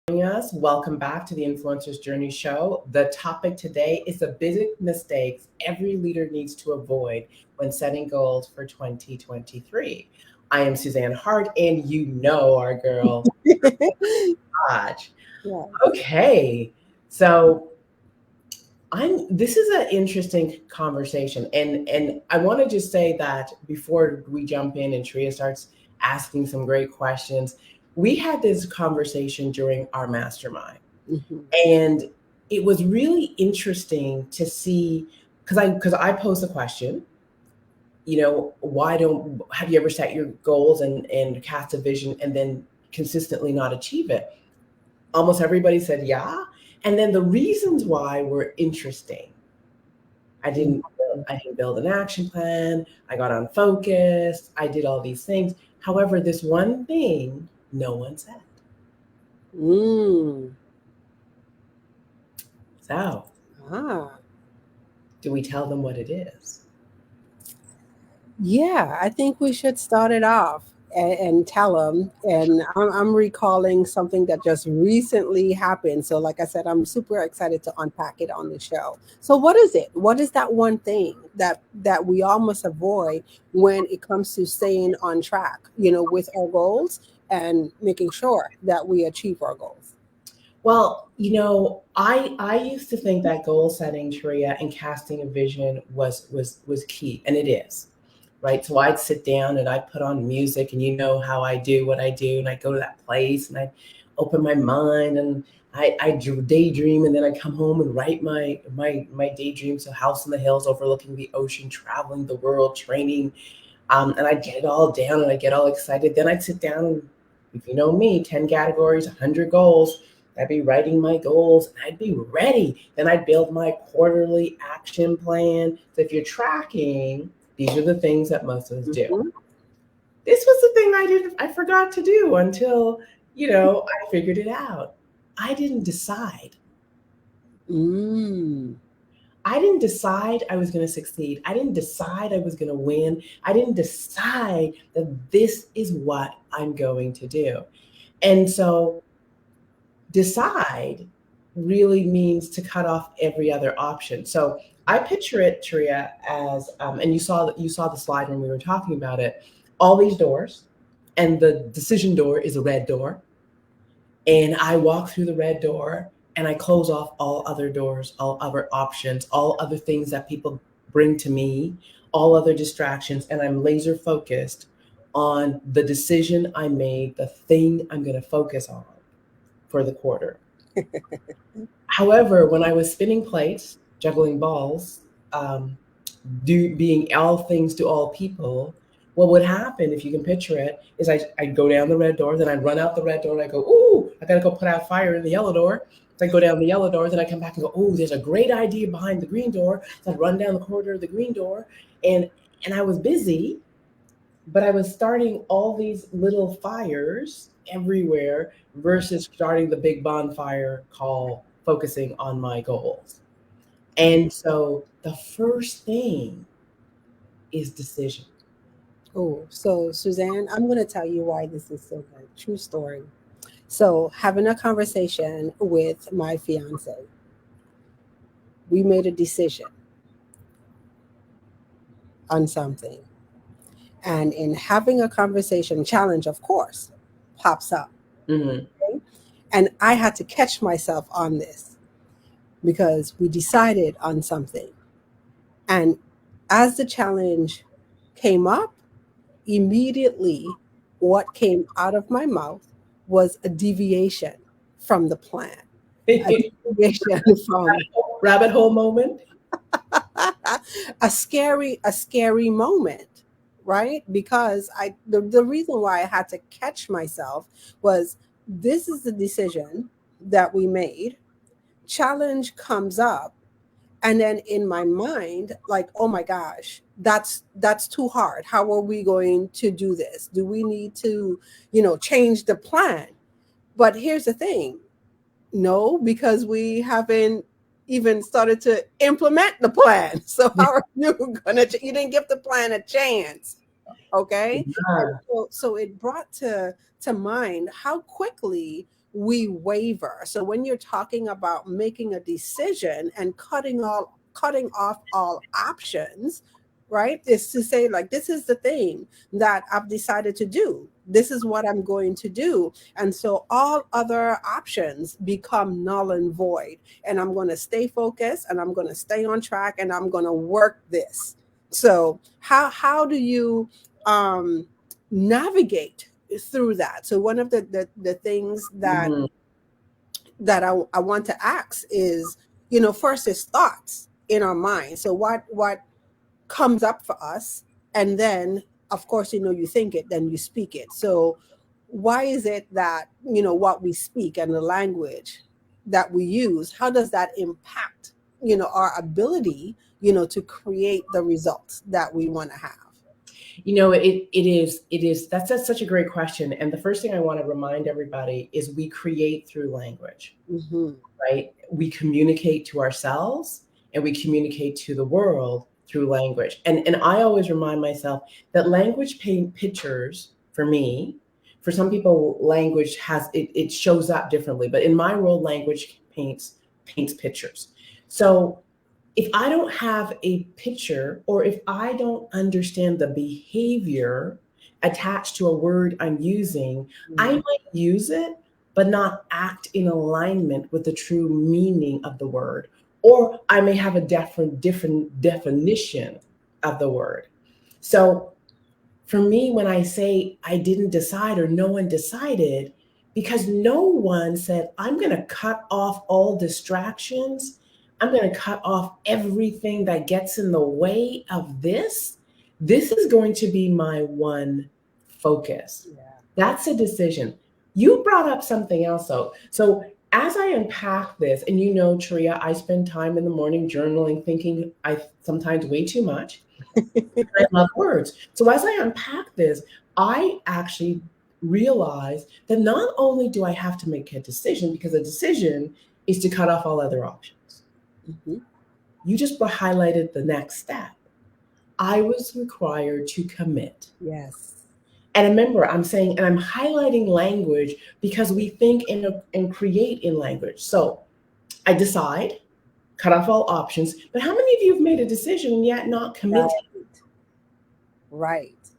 Us. Welcome back to the Influencers Journey Show. The topic today is the basic mistakes every leader needs to avoid when setting goals for 2023. I am Suzanne Hart, and you know our girl, Hodge. Yeah. Okay, so this is an interesting conversation, and I want to just say that before we jump in and Tria starts asking some great questions, we had this conversation during our mastermind. Mhm. And it was really interesting to see because I posed the question, why don't have you ever set your goals and cast a vision and then consistently not achieve it? Almost everybody said yeah. And then the reasons why were interesting. I didn't I didn't build an action plan, I got unfocused, I did all these things. However, this one thing no one said. Mm. So, Ah. do we tell them what it is? Yeah, I think we should start it off and tell them. And I'm recalling something that just recently happened. So, like I said, I'm super excited to unpack it on the show. So, what is it? What is that one thing that we all must avoid when it comes to staying on track? With our goals and making sure that we achieve our goals. Well, I used to think that goal setting, Sharia, and casting a vision was key, and it is, right? So I'd sit down and I'd put on music, and you know how I do what I do, and I go to that place and I open my mind and I daydream, and then I come home and write my daydream. So house in the hills overlooking the ocean, traveling the world, training, and I'd get it all down and I get all excited. Then I'd sit down and, if you know me, 10 categories, 100 goals. I'd be writing my goals and I'd be ready. Then I'd build my quarterly action plan. So if you're tracking, these are the things that most of us do. Mhm. This was the thing I forgot to do until, I figured it out. I didn't decide. Mm. I didn't decide I was going to succeed. I didn't decide I was going to win. I didn't decide that this is what I'm going to do. And so decide really means to cut off every other option. So I picture it, Tria, as and you saw the slide when we were talking about it. All these doors, and the decision door is a red door, and I walk through the red door and I close off all other doors, all other options, all other things that people bring to me, all other distractions, and I'm laser focused on the decision I made, the thing I'm going to focus on for the quarter. However, when I was spinning plates, juggling balls, um, being all things to all people, what would happen, if you can picture it, is I'd go down the red door, then I'd run out the red door, and I go, ooh, I gotta go put out fire in the yellow door. So I go down the yellow door, then I come back and go, oh, there's a great idea behind the green door. So I'd run down the corridor of the green door, and I was busy, but I was starting all these little fires everywhere versus starting the big bonfire call, focusing on my goals. And so the first thing is decision. Oh, so Suzanne, I'm going to tell you why this is so good. True story. So, having a conversation with my fiance, we made a decision on something. And in having a conversation, challenge, of course, pops up. Mm-hmm. Okay? And I had to catch myself on this because we decided on something. And as the challenge came up, immediately what came out of my mouth was a deviation from the plan, a deviation from Rabbit hole moment. a scary moment, right? Because the reason why I had to catch myself was this is the decision that we made. Challenge comes up, and then in my mind, like, oh my gosh, that's too hard. How are we going to do this? Do we need to change the plan? But here's the thing, no, because we haven't even started to implement the plan. So how are you you didn't give the plan a chance. Okay. And Yeah. so it brought to mind how quickly we waver. So when you're talking about making a decision and cutting off all options, right, is to say, like, this is the thing that I've decided to do. This is what I'm going to do. And so all other options become null and void. And I'm going to stay focused, and I'm going to stay on track, and I'm going to work this. So how do you um navigate through that? So one of the things that Mhm. I want to ask is, first is thoughts in our mind. So what comes up for us, and then of course, you think it, then you speak it. So why is it that, what we speak and the language that we use, how does that impact, our ability, to create the results that we want to have? That's such a great question. And the first thing I want to remind everybody is we create through language, Hmm. right? We communicate to ourselves and we communicate to the world through language. And I always remind myself that language paint pictures for me. For some people, language it shows up differently, but in my world, language paints pictures. So if I don't have a picture, or if I don't understand the behavior attached to a word I'm using, I Mm. might use it, but not act in alignment with the true meaning of the word. Or I may have a different definition of the word. So for me, when I say I didn't decide or no one decided, because no one said, I'm going to cut off all distractions, I'm going to cut off everything that gets in the way of this. This is going to be my one focus. Yeah. That's a decision. You brought up something else, though. So as I unpack this, and Tria, I spend time in the morning journaling, thinking I sometimes way too much. I love words. So as I unpack this, I actually realize that not only do I have to make a decision, because a decision is to cut off all other options. Hmm. You just highlighted the next step. I was required to commit. Yes. And remember, I'm saying, and I'm highlighting language because we think and create in language. So I decide, cut off all options. But how many of you have made a decision and yet not committed? Right. Right.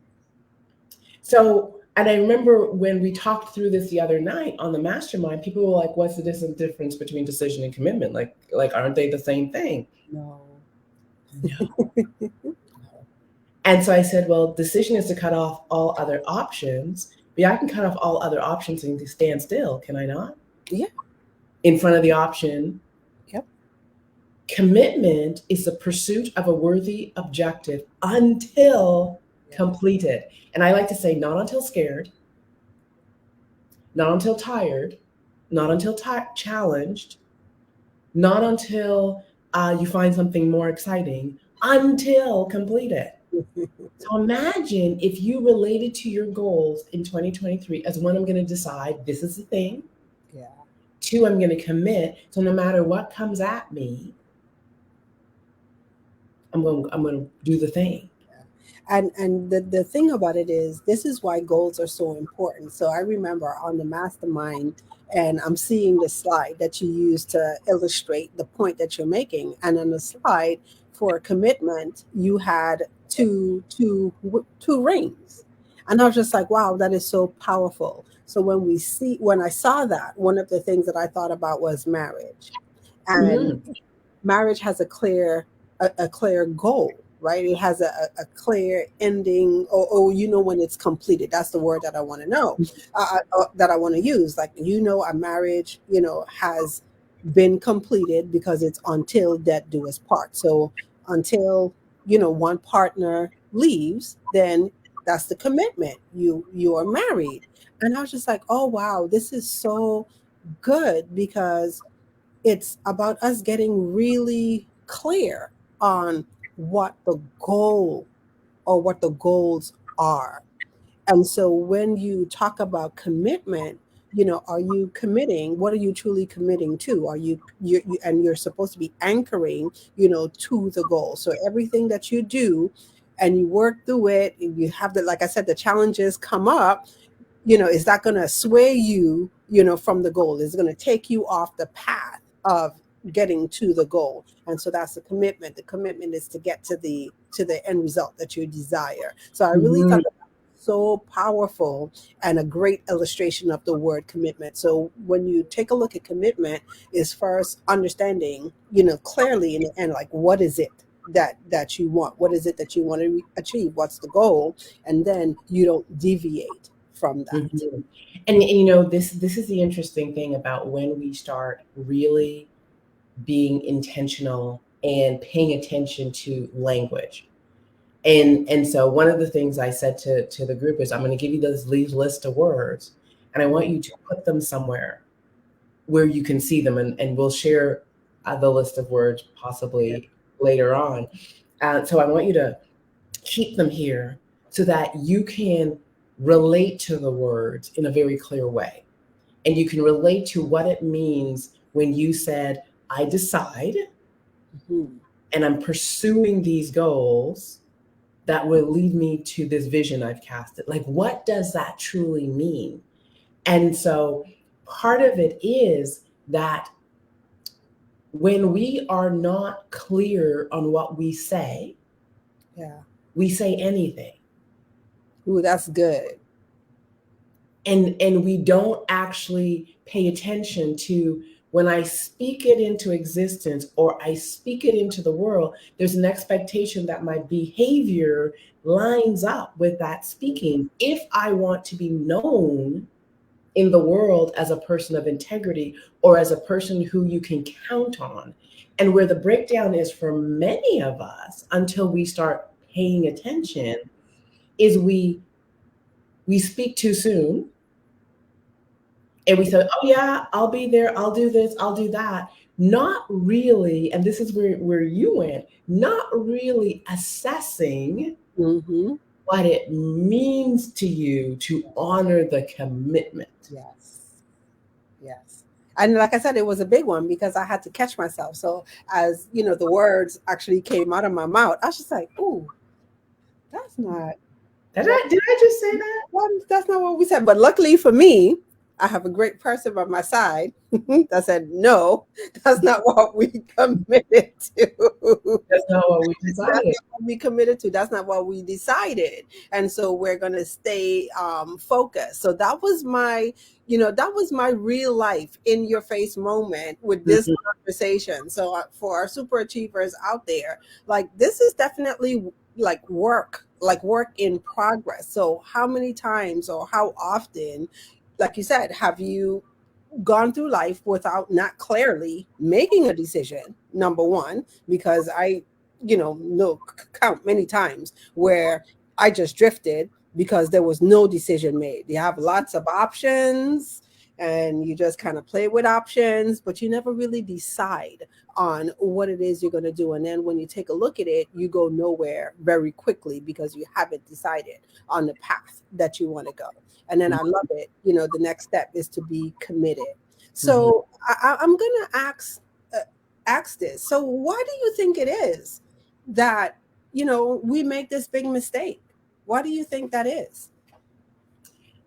So, and I remember when we talked through this the other night on the mastermind, people were like, "What's the difference between decision and commitment? Like, aren't they the same thing?" No. No. And so I said, "Well, decision is to cut off all other options, but yeah, I can cut off all other options and stand still, can I not? Yeah. In front of the option, Yep. commitment is the pursuit of a worthy objective until Yeah. completed." And I like to say, not until scared, not until tired, not until challenged, not until you find something more exciting, until completed. So imagine if you related to your goals in 2023 as one, I'm going to decide this is the thing. Yeah. Two, I'm going to commit. So no matter what comes at me, I'm going to do the thing. And the thing about it is, this is why goals are so important. So I remember on the mastermind, and I'm seeing the slide that you use to illustrate the point that you're making. And on the slide for commitment, you had two rings. And I was just like, wow, that is so powerful. So when I saw that, one of the things that I thought about was marriage. And Mm-hmm. marriage has a clear goal, right? It has a clear ending, or when it's completed. That's the word that I want to know, that I want to use. Like, a marriage, has been completed because it's until death do us part. So until one partner leaves, then that's the commitment. You are married. And I was just like, oh wow, this is so good, because it's about us getting really clear on what the goal or what the goals are. And so when you talk about commitment, are you committing? What are you truly committing to? Are and you're supposed to be anchoring, to the goal. So everything that you do and you work through it, and you have like I said, the challenges come up, is that going to sway you from the goal. It's going to take you off the path of getting to the goal. And so that's the commitment. The commitment is to get to the end result that you desire. So I really thought Mhm. that was so powerful and a great illustration of the word commitment. So when you take a look at commitment, is first understanding, clearly in the end, like, what is it that you want? What is it that you want to achieve? What's the goal? And then you don't deviate from that. Mhm. This is the interesting thing about when we start really being intentional and paying attention to language. And so one of the things I said to the group is, I'm going to give you this list of words, and I want you to put them somewhere where you can see them, and we'll share the list of words Yeah. possibly later on. So I want you to keep them here so that you can relate to the words in a very clear way. And you can relate to what it means when you said, I decide Mhm. and I'm pursuing these goals that will lead me to this vision I've casted. Like, what does that truly mean? And so part of it is that when we are not clear on what Yeah. we say anything. Ooh, that's good. And we don't actually pay attention to, when I speak it into existence or I speak it into the world, there's an expectation that my behavior lines up with that speaking if I want to be known in the world as a person of integrity or as a person who you can count on. And where the breakdown is for many of us until we start paying attention is we speak too soon, and we said, oh yeah, I'll be there, I'll do this, I'll do that. Not really, and this is where you went, not really assessing Hmm. what it means to you to honor the commitment. Yes. Yes. And like I said, it was a big one because I had to catch myself. So as the words actually came out of my mouth, I was just like, "Ooh, that's not what Did I just say that? that's not what we said." But luckily for me, I have a great person by my side that said, "No, that's not what we committed to." That's not what we That's decided. not what we committed to. That's not what we decided. And so we're gonna stay focused. So that was my real life in your face moment with this Mhm, conversation. So for our super achievers out there, like, this is definitely like work in progress. So how many times or how often, like you said, have you gone through life without not clearly making a decision? Number one, because I no count many times where I just drifted because there was no decision made. You have lots of options and you just kind of play with options, but you never really decide on what it is you're going to do. And then when you take a look at it, you go nowhere very quickly because you haven't decided on the path that you want to go. And then I love it. The next step is to be committed. mhm. So I'm going to ask this. So why do you think it is that we make this big mistake? Why do you think that is?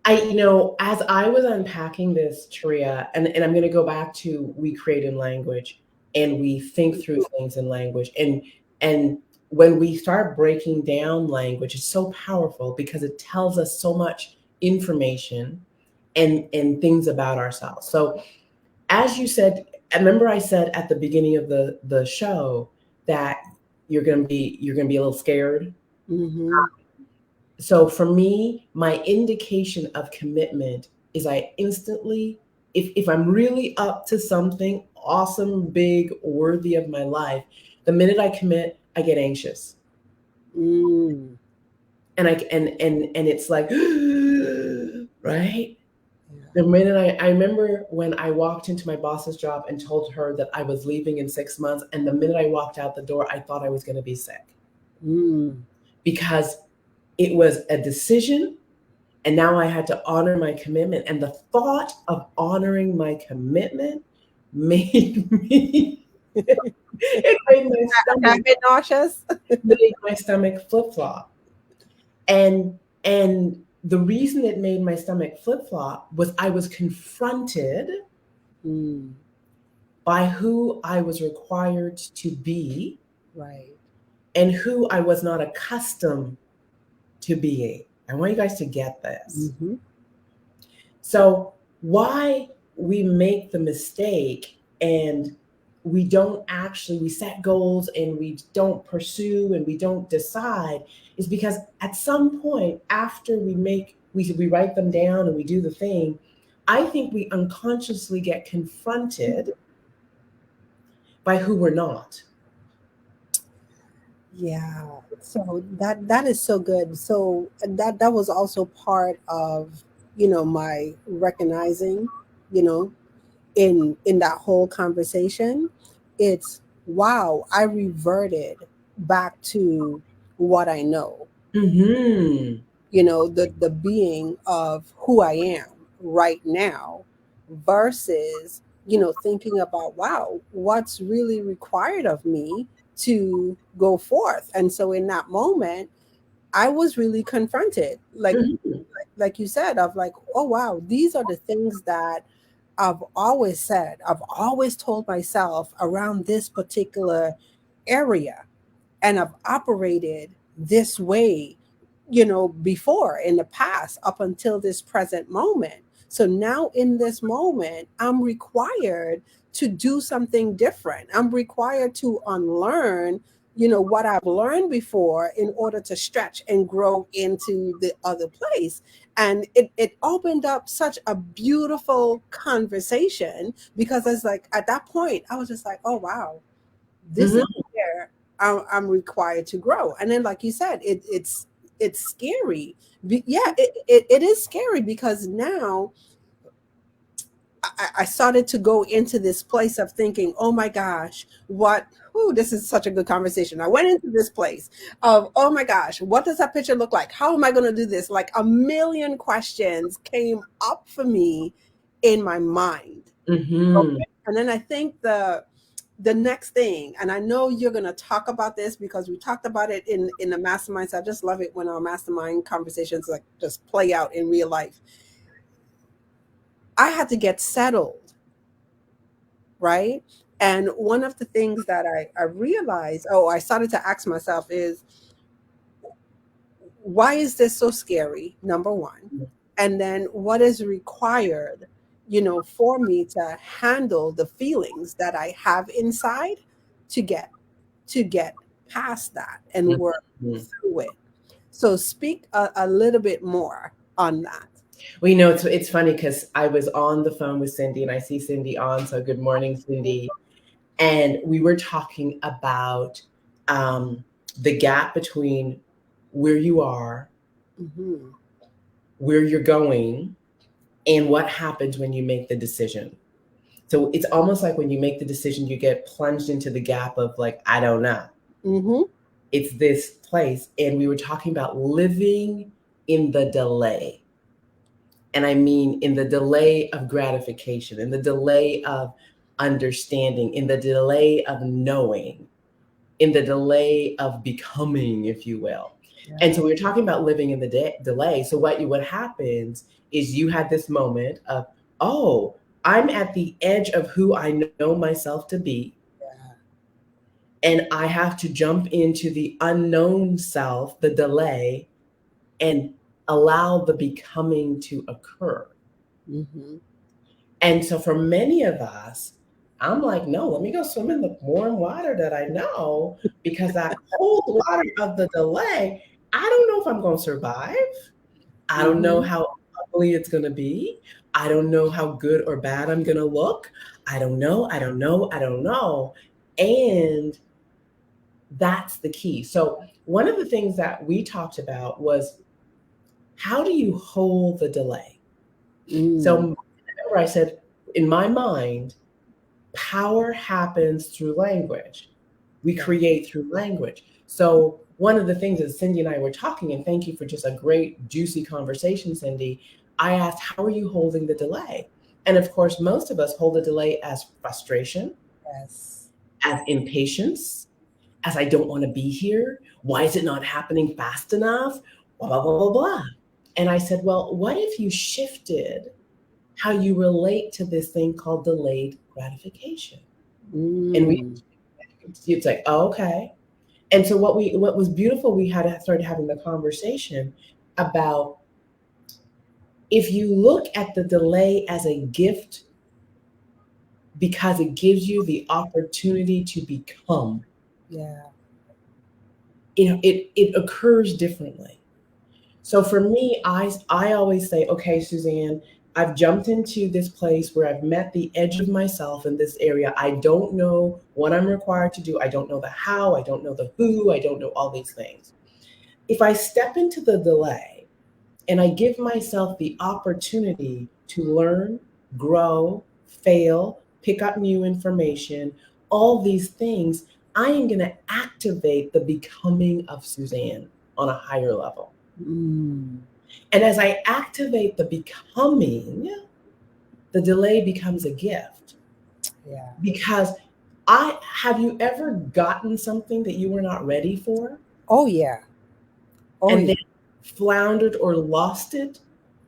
As I was unpacking this, Taria, and I'm going to go back to, we create in language and we think through things in language. And when we start breaking down language, it's so powerful because it tells us so much information and things about ourselves. So as you said, I remember I said at the beginning of the show that you're gonna be a little scared. Mm-hmm. So for me, my indication of commitment is I instantly, if I'm really up to something awesome, big, worthy of my life, the minute I commit, I get anxious. Mm. And it's like right? Yeah. The minute I remember when I walked into my boss's job and told her that I was leaving in 6 months, and the minute I walked out the door, I thought I was gonna be sick Mm. because it was a decision. And now I had to honor my commitment. And the thought of honoring my commitment made me, it Have been nauseous. made my stomach flip flop. And, and the reason it made my stomach flip flop was I was confronted Mm, by who I was required to be right. and who I was not accustomed to being. I want you guys to get this. Mm-hmm. So, why we make the mistake and we set goals and we don't pursue and we don't decide is because at some point after we write them down and we do the thing, I think we unconsciously get confronted by who we're not. Yeah. So that is so good. So that was also part of, my recognizing, you know, in that whole conversation. It's wow, I reverted back to what I know, Mm-hmm. the being of who I am right now, versus thinking about, wow, what's really required of me to go forth. And so in that moment I was really confronted, Mm-hmm. like you said, of like, oh wow, these are the things that I've always said, I've always told myself around this particular area, and I've operated this way, before in the past up until this present moment. So now in this moment, I'm required to do something different. I'm required to unlearn, what I've learned before in order to stretch and grow into the other place. And it opened up such a beautiful conversation, because I was like, at that point, I was just like, oh, wow, this is Mm-hmm. where I'm required to grow. And then, like you said, it's scary. Yeah, it is scary, because now I started to go into this place of thinking, oh my gosh, what? Ooh, this is such a good conversation. I went into this place of, oh my gosh, what does that picture look like? How am I going to do this? Like a million questions came up for me in my mind. Mm-hmm. Okay. And then I think the next thing, and I know you're going to talk about this because we talked about it in the mastermind. So I just love it when our mastermind conversations like just play out in real life. I had to get settled, right? And one of the things that I realized, oh, I started to ask myself is, why is this so scary? Number one. And then what is required, for me to handle the feelings that I have inside, to get past that and work Mm-hmm. through it. So speak a little bit more on that. Well, it's funny because I was on the phone with Cindy and I see Cindy on. So, good morning, Cindy. And we were talking about um, the gap between where you are, Hmm. where you're going, and what happens when you make the decision. So, it's almost like when you make the decision, you get plunged into the gap of, like, I don't know. Hmm. It's this place. And we were talking about living in the delay. And I mean, in the delay of gratification, in the delay of understanding, in the delay of knowing, in the delay of becoming, if you will. And Yeah. so we were talking about living in the delay. So what happens is you had this moment of, oh, I'm at the edge of who I know myself to be, Yeah. and I have to jump into the unknown self, the delay, and allow the becoming to occur. Hmm. And so for many of us, I'm like, no, let me go swim in the warm water that I know, because that cold water of the delay, I don't know if I'm going to survive. I don't know Hmm. how ugly it's going to be. I don't know how good or bad I'm going to look. I don't know. I don't know. I don't know. And that's the key. So, one of the things that we talked about was, how do you hold the delay? So, Mm. remember, I said, in my mind, power happens through language. We Yeah. create through language. So, one of the things that Cindy and I were talking, and thank you for just a great, juicy conversation, Cindy. I asked, how are you holding the delay? And of course, most of us hold the delay as frustration, Yes. as impatience, as I don't want to be here. Why is it not happening fast enough? Blah, blah, blah, blah, blah. And I said, well, what if you shifted how you relate to this thing called delayed gratification? And we, Mm. it's like, oh, okay. And so what was beautiful, we had started having the conversation about, if you look at the delay as a gift because it gives you the opportunity to become, Yeah. it occurs differently. So for me, I always say, okay, Suzanne, I've jumped into this place where I've met the edge of myself in this area. I don't know what I'm required to do. I don't know the how, I don't know the who, I don't know all these things. If I step into the delay and I give myself the opportunity to learn, grow, fail, pick up new information, all these things, I am going to activate the becoming of Suzanne on a higher level. Mm. And as I activate the becoming, the delay becomes a gift. Yeah. Because I have you ever gotten something that you were not ready for Oh yeah. Oh and yeah. then floundered or lost it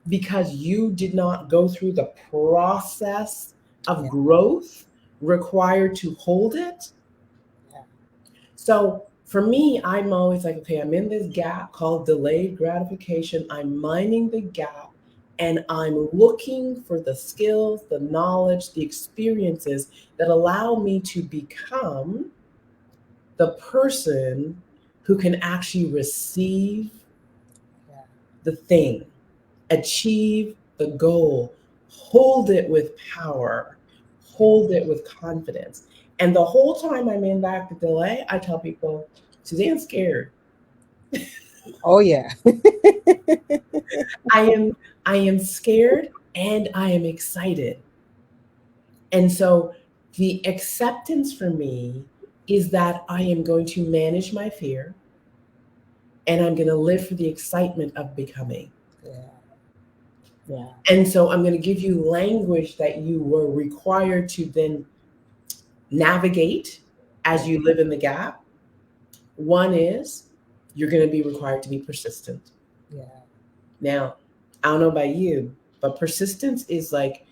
because you did not go through the process of Yeah. growth required to hold it? Yeah. So for me, I'm always like, okay, I'm in this gap called delayed gratification. I'm mining the gap and I'm looking for the skills, the knowledge, the experiences that allow me to become the person who can actually receive Yeah. the thing, achieve the goal, hold it with power, hold it with confidence. And the whole time I'm in that delay, I tell people, Suzanne's scared. Oh yeah. I am I am scared and I am excited. And so the acceptance for me is that I am going to manage my fear and I'm going to live for the excitement of becoming. Yeah. Yeah. And so I'm going to give you language that you were required to then navigate Yeah. as you live in the gap. One is you're going to be required to be persistent. Yeah. Now, I don't know about you, but persistence is like,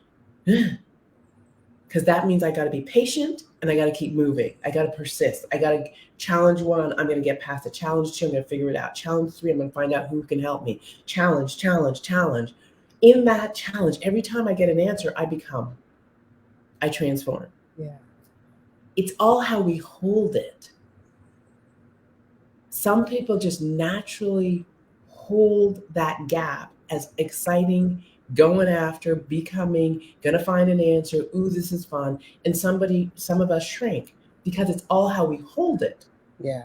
because that means I got to be patient and I got to keep moving. I got to persist. I got to challenge one. I'm going to get past it. Challenge two. I'm going to figure it out. Challenge three. I'm going to find out who can help me. Challenge, challenge, challenge. In that challenge, every time I get an answer, I become, I transform. Yeah. It's all how we hold it. Some people just naturally hold that gap as exciting, going after, becoming, gonna find an answer. Ooh, this is fun. And some of us shrink because it's all how we hold it. Yeah.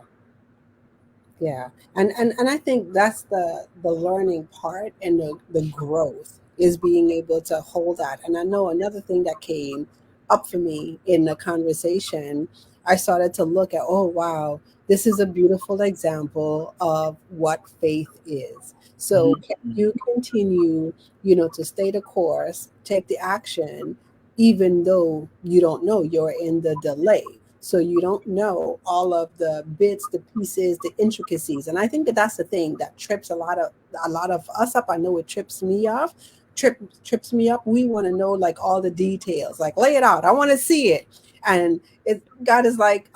Yeah. And I think that's the learning part and the growth is being able to hold that. And I know another thing that came up for me in the conversation, I started to look at, oh wow, this is a beautiful example of what faith is. So can Mhm. you continue, you know, to stay the course, take the action, even though you don't know you're in the delay, so you don't know all of the bits, the pieces, the intricacies. And I think that that's the thing that trips a lot of us up. I know it trips me off, trips me up. We want to know like all the details, like lay it out, I want to see it. And it God is like,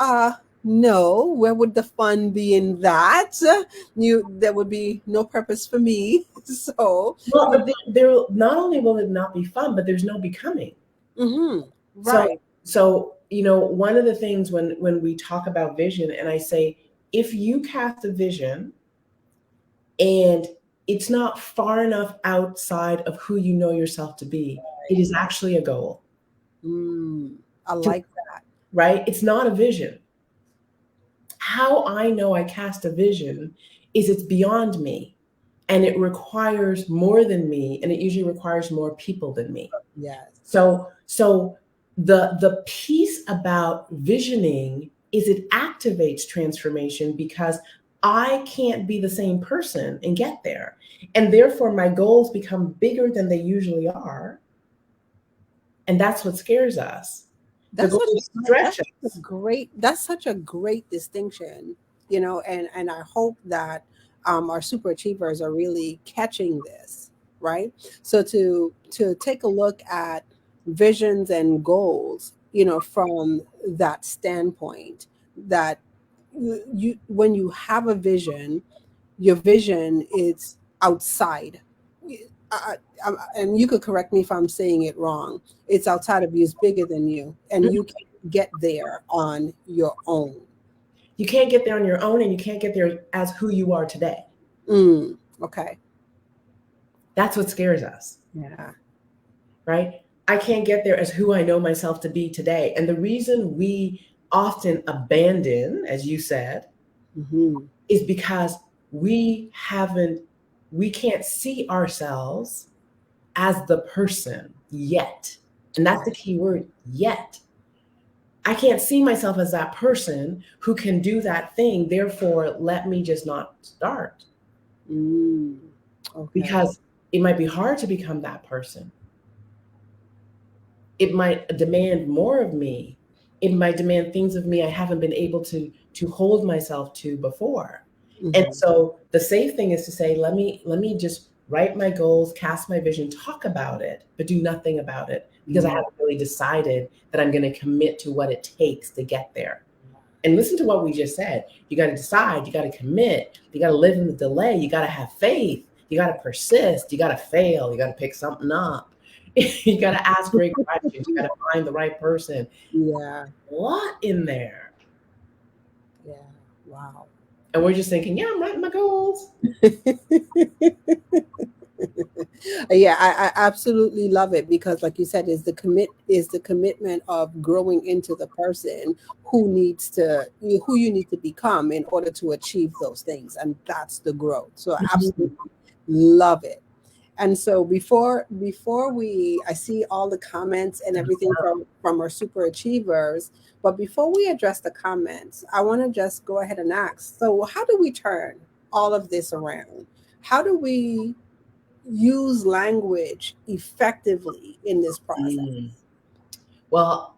no, where would the fun be in that? You There would be no purpose for me. So Well, there not only will it not be fun, but there's no becoming. mhm, So, right. one of the things when we talk about vision, and I say, if you cast a vision and it's not far enough outside of who you know yourself to be, it is actually a goal. Mm, I To, like that. right? It's not a vision. How I know I cast a vision is it's beyond me and it requires more than me and it usually requires more people than me. Yes. So the piece about visioning is it activates transformation because I can't be the same person and get there. And therefore my goals become bigger than they usually are. And that's what scares us. The That's such goals that's stretch such us. a great that's such a great distinction, you know, and I hope that our super achievers are really catching this, right? So to take a look at visions and goals, from that standpoint, that you when you have a vision, your vision is outside. I, and you could correct me if I'm saying it wrong. It's outside of you, it's bigger than you, and you can't get there on your own. You can't get there on your own, and you can't get there as who you are today. Okay. That's what scares us, Yeah. right? I can't get there as who I know myself to be today. And the reason we often abandon, as you said, Hmm. is because we haven't, we can't see ourselves as the person yet. And that's the key word, yet. I can't see myself as that person who can do that thing. Therefore, let me just not start, Mm. Okay. because it might be hard to become that person. It might demand more of me. It might demand things of me I haven't been able to hold myself to before. And Hmm. so the safe thing is to say, let me just write my goals, cast my vision, talk about it, but do nothing about it, because I Mm. haven't really decided that I'm going to commit to what it takes to get there. And listen to what we just said. You got to decide, you got to commit, you got to live in the delay, you got to have faith, you got to persist, you got to fail, you got to pick something up. You got to ask great questions, you got to find the right person. Yeah. A lot in there. Yeah. Wow. And we're just thinking, yeah, I'm writing my goals. Yeah, I absolutely love it because, like you said, is the commitment of growing into the person who you need to become in order to achieve those things, and that's the growth. So I Mhm. absolutely love it. And so before we I see all the comments and everything from our super achievers, but before we address the comments, I want to just go ahead and ask. So how do we turn all of this around? How do we use language effectively in this process? Mm. Well,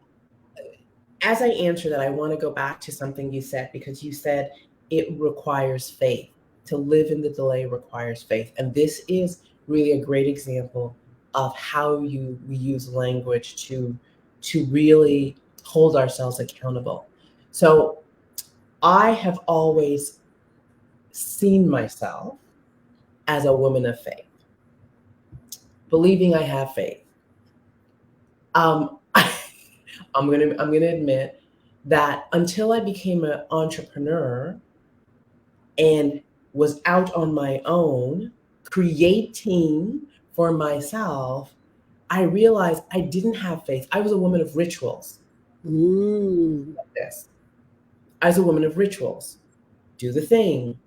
as I answer that, I want to go back to something you said, because you said it requires faith. To live in the delay requires faith. And this is really a great example of how we use language to really hold ourselves accountable. So I have always seen myself as a woman of faith, believing I have faith. I'm gonna admit that until I became an entrepreneur and was out on my own, creating for myself, I realized I didn't have faith. I was a woman of rituals. Mm, Like this. I was a woman of rituals. Do the thing,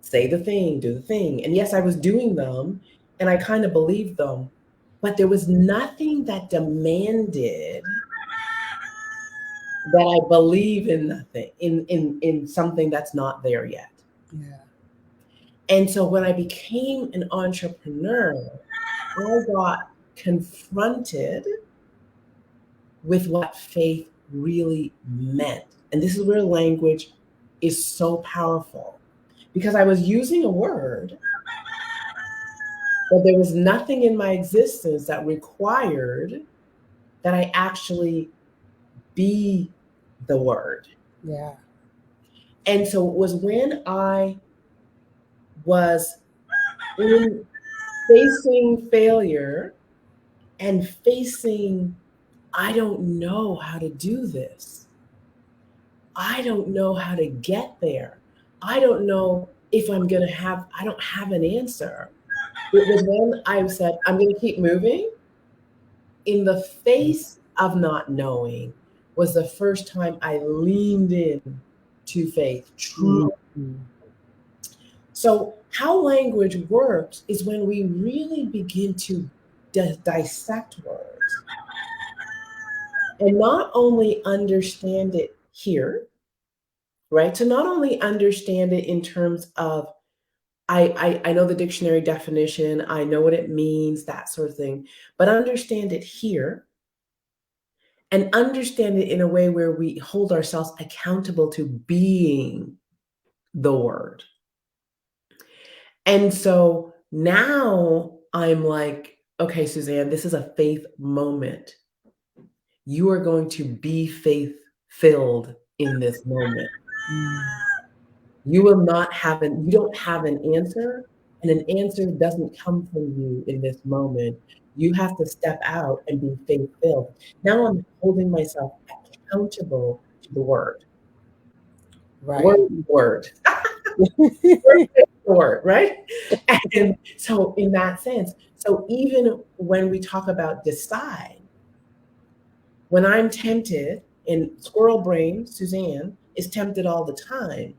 say the thing, do the thing. And yes, I was doing them, and I kind of believed them, but there was nothing that demanded that I believe in nothing, in something that's not there yet. yeah. And so when I became an entrepreneur, I got confronted with what faith really meant. And this is where language is so powerful, because I was using a word, but there was nothing in my existence that required that I actually be the word. Yeah. And so it was when I was in facing failure and facing, I don't know how to do this. I don't know how to get there. I don't know if I'm going to have, I don't have an answer. It was when I said, I'm going to keep moving. In the face of not knowing was the first time I leaned in to faith. True. Mhm. So, how language works is when we really begin to dissect words and not only understand it here, right? To not only understand it in terms of, I know the dictionary definition, I know what it means, that sort of thing, but understand it here and understand it in a way where we hold ourselves accountable to being the word. And so now I'm like, okay, Suzanne, this is a faith moment. You are going to be faith filled in this moment. You will not have you don't have an answer, and an answer doesn't come from you in this moment. You have to step out and be faith filled. Now I'm holding myself accountable to the word. Right. Word. Word is the word, right? And so in that sense, so even when we talk about decide, when I'm tempted, and squirrel brain, Suzanne, is tempted all the time.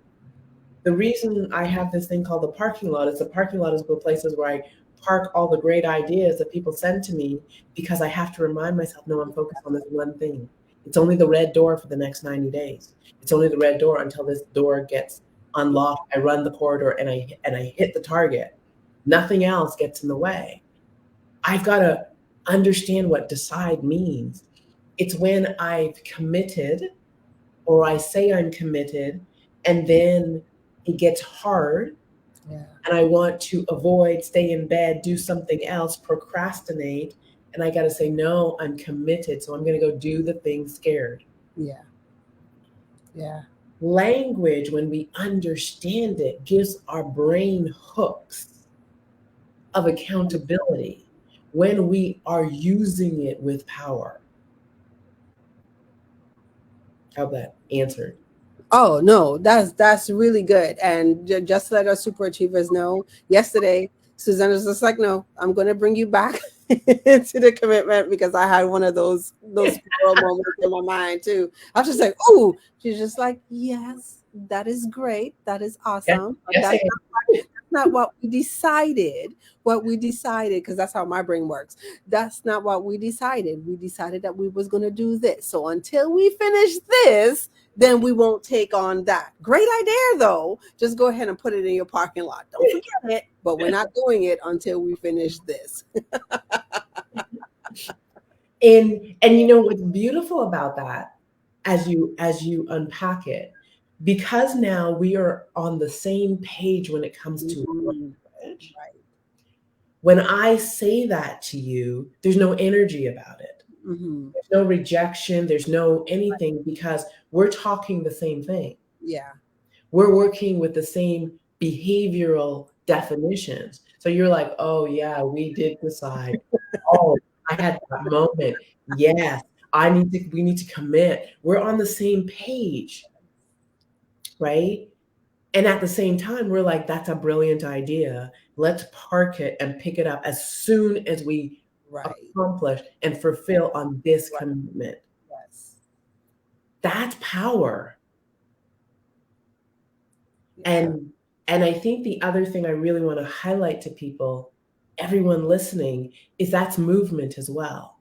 The reason I have this thing called the parking lot is the parking lot is the places where I park all the great ideas that people send to me, because I have to remind myself, no, I'm focused on this one thing. It's only the red door for the next 90 days. It's only the red door until this door gets unlocked. I run the corridor and I hit the target. Nothing else gets in the way. I've got to understand what decide means. It's when I've committed, or I say I'm committed, and then it gets hard, Yeah. and I want to avoid, stay in bed, do something else, procrastinate, and I got to say, no, I'm committed. So I'm going to go do the thing scared. Yeah. Yeah. Language, when we understand it, gives our brain hooks of accountability when we are using it with power. How that answered. Oh no, that's really good. And just to let our super achievers know, yesterday Susanna was just like, "No, I'm going to bring you back to the commitment," because I had one of those squirrel moments in my mind too. I was just like, "Oh," she's just like, "Yes, that is great, that is Yes, awesome, but yes, that's not what we decided. What we decided, because that's how my brain works. That's not what we decided. We decided that we was going to do this. So until we finish this, then we won't take on that. Great idea, though. Just go ahead and put it in your parking lot. Don't forget it, but we're not doing it until we finish this. and you know what's beautiful about that, as you unpack it, because now we are on the same page when it comes to Mhm. language. Right. When I say that to you, there's no energy about it. Hmm. There's no rejection, there's no anything, because we're talking the same thing. Yeah. We're working with the same behavioral definitions. So you're like, oh, yeah, we did decide. Oh, I had that moment. Yes, we need to commit. We're on the same page, right? And at the same time, we're like, that's a brilliant idea. Let's park it and pick it up as soon as we Right. accomplish and fulfill on this commitment. Yes. That's power. Yeah. And I think the other thing I really want to highlight to people, everyone listening, is that's movement as well.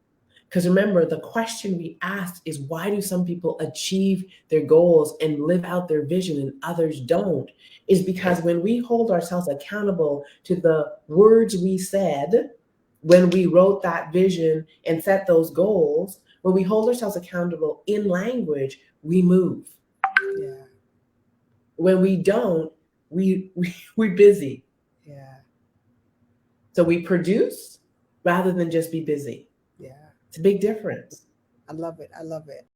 Because remember, the question we asked is, why do some people achieve their goals and live out their vision and others don't? Is because when we hold ourselves accountable to the words we said when we wrote that vision and set those goals, when we hold ourselves accountable in language, we move. Yeah. When we don't, we're busy. Yeah. So we produce rather than just be busy. Yeah. It's a big difference. I love it. I love it.